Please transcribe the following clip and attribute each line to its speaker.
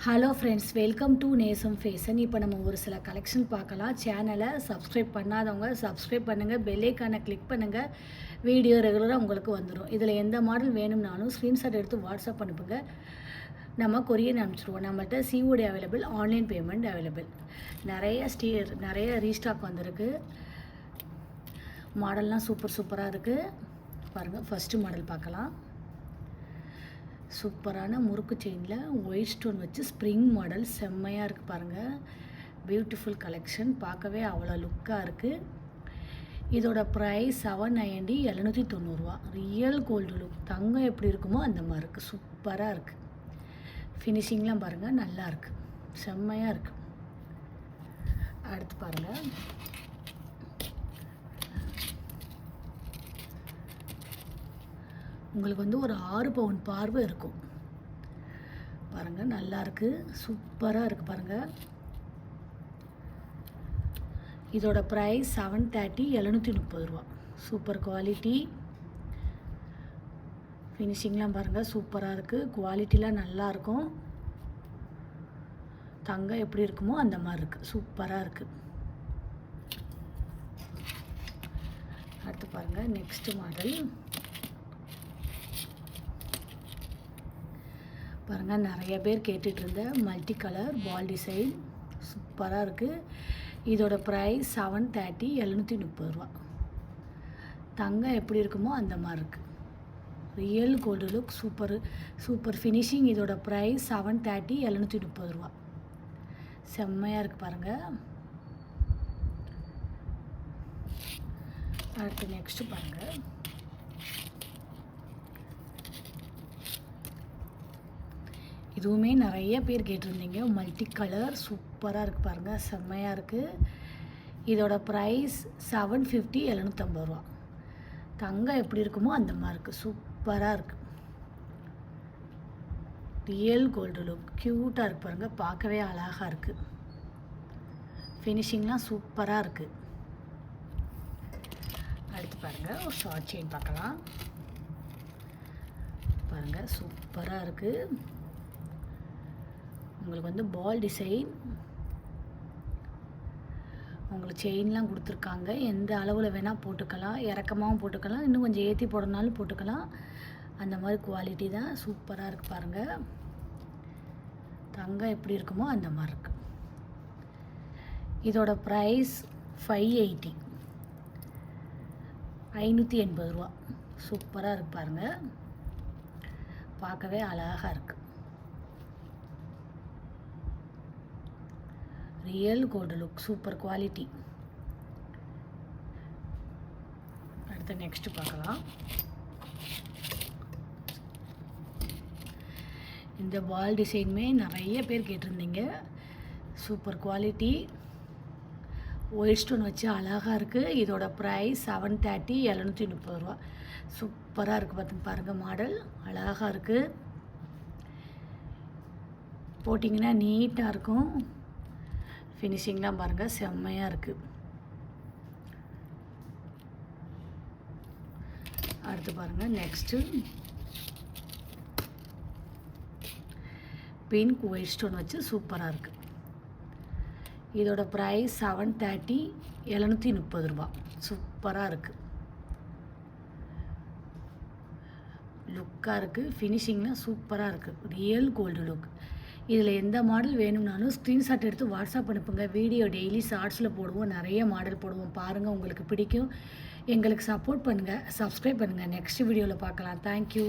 Speaker 1: Hello friends, welcome to நேசம் fashion. இப்போ நம்ம ஒரு சில கலெக்ஷன் பார்க்கலாம். சேனலை சப்ஸ்கிரைப் பண்ணாதவங்க சப்ஸ்கிரைப் பண்ணுங்கள், பெல் ஐக்கானை கிளிக் பண்ணுங்கள். வீடியோ ரெகுலராக உங்களுக்கு வந்துடும். இதில் எந்த மாடல் வேணும்னாலும் ஸ்க்ரீன்ஷாட் எடுத்து வாட்ஸ்அப் அனுப்புங்க, நம்ம கொரியர் அனுப்பிச்சிடுவோம். நம்மகிட்ட COD available, online payment available. நிறைய ரீஸ்டாக் வந்திருக்கு. மாடல்லாம் சூப்பராக இருக்குது. பாருங்கள், ஃபஸ்ட்டு மாடல் பார்க்கலாம். சூப்பரான முறுக்கு செயினில் ஒயிட் ஸ்டோன் வச்சு ஸ்ப்ரிங் மாடல் செம்மையாக இருக்குது பாருங்கள். பியூட்டிஃபுல் கலெக்ஷன், பார்க்கவே அவ்வளோ லுக்காக இருக்குது. இதோட ப்ரைஸ் 790, 790 ரியல் கோல்டு லுக். தங்கம் எப்படி இருக்குமோ அந்த மாதிரி இருக்குது. சூப்பராக இருக்குது. ஃபினிஷிங்லாம் பாருங்கள், நல்லா இருக்குது, செம்மையாக இருக்குது. அடுத்து பாருங்கள், உங்களுக்கு வந்து ஒரு 6 பவுன் பார்வை இருக்கும் பாருங்கள். நல்லாயிருக்கு, சூப்பராக இருக்குது பாருங்கள். இதோட ப்ரைஸ் 730, 730 சூப்பர் குவாலிட்டி. ஃபினிஷிங்லாம் பாருங்கள், சூப்பராக இருக்குது. குவாலிட்டிலாம் நல்லாயிருக்கும். தங்கம் எப்படி இருக்குமோ அந்த மாதிரி இருக்குது. சூப்பராக இருக்குது. அடுத்து பாருங்கள், நெக்ஸ்ட் மாடல் பாருங்கள். நிறைய பேர் கேட்டுட்டு இருந்த மல்டி கலர் பால் டிசைன் சூப்பராக இருக்குது. இதோட ப்ரைஸ் 730, 730 தங்கம் எப்படி இருக்குமோ அந்த மாதிரி இருக்குது. Real gold look, super finishing. இதோட ப்ரைஸ் 730, 730 செம்மையாக இருக்குது பாருங்கள். அடுத்து நெக்ஸ்ட்டு பாருங்கள். இதுவுமே நிறைய பேர் கேட்டிருந்தீங்க. மல்டி கலர் சூப்பராக இருக்குது பாருங்கள், செம்மையாக இருக்குது. இதோட ப்ரைஸ் 750, 750 தங்கம் எப்படி இருக்குமோ அந்த மாதிரி இருக்குது. சூப்பராக இருக்குது. ரியல் கோல்டு லுக், க்யூட்டாக இருக்குது பாருங்கள், பார்க்கவே அழகாக இருக்குது. ஃபினிஷிங்லாம் சூப்பராக இருக்குது. அடுத்து பாருங்கள், ஒரு ஷார்ட் செயின் பார்க்கலாம். பாருங்கள், சூப்பராக இருக்குது. உங்களுக்கு வந்து பால் டிசைன், உங்களுக்கு செயின்லாம் கொடுத்துருக்காங்க. எந்த அளவில் வேணால் போட்டுக்கலாம், இறக்கமாகவும் போட்டுக்கலாம், இன்னும் கொஞ்சம் ஏற்றி போடனாலும் போட்டுக்கலாம். அந்த மாதிரி குவாலிட்டி தான். சூப்பராக இருக்குது பாருங்கள். தங்கம் எப்படி இருக்குமோ அந்த மாதிரி இருக்குது. இதோட ப்ரைஸ் 580, 580 சூப்பராக இருக்குது பாருங்கள், பார்க்கவே அழகாக இருக்குது. Real gold look, super quality. அடுத்து நெக்ஸ்ட் பார்க்கலாம். இந்த பால் டிசைனுமே நிறைய பேர் கேட்டிருந்தீங்க. சூப்பர் குவாலிட்டி, ஒயிட் ஸ்டோன் வச்சு அழகாக இருக்குது. இதோட ப்ரைஸ் 730, 730 சூப்பராக இருக்குது பாருங்கள். மாடல் அழகாக இருக்குது. போட்டிங்கன்னா நீட்டாக இருக்கும். ஃபினிஷிங்லாம் பாருங்கள், செம்மையாக இருக்குது. அடுத்து பாருங்கள், நெக்ஸ்ட்டு பிங்க் ஒயிட் ஸ்டோன் வச்சு சூப்பராக இருக்குது. இதோட ப்ரைஸ் 730, 730 சூப்பராக இருக்குது. லுக்காக இருக்குது. ஃபினிஷிங்லாம் சூப்பராக இருக்குது. Real gold look. இதில் எந்த மாடல் வேணும்னாலும் ஸ்க்ரீன்ஷாட் எடுத்து வாட்ஸ்அப் அனுப்புங்க. வீடியோ டெய்லி ஷார்ட்ஸில் போடுவோம், நிறைய மாடல் போடுவோம். பாருங்கள், உங்களுக்கு பிடிக்கும். எங்களுக்கு சப்போர்ட் பண்ணுங்கள், சப்ஸ்கிரைப் பண்ணுங்கள். நெக்ஸ்ட் வீடியோவில் பார்க்கலாம். தேங்க்யூ.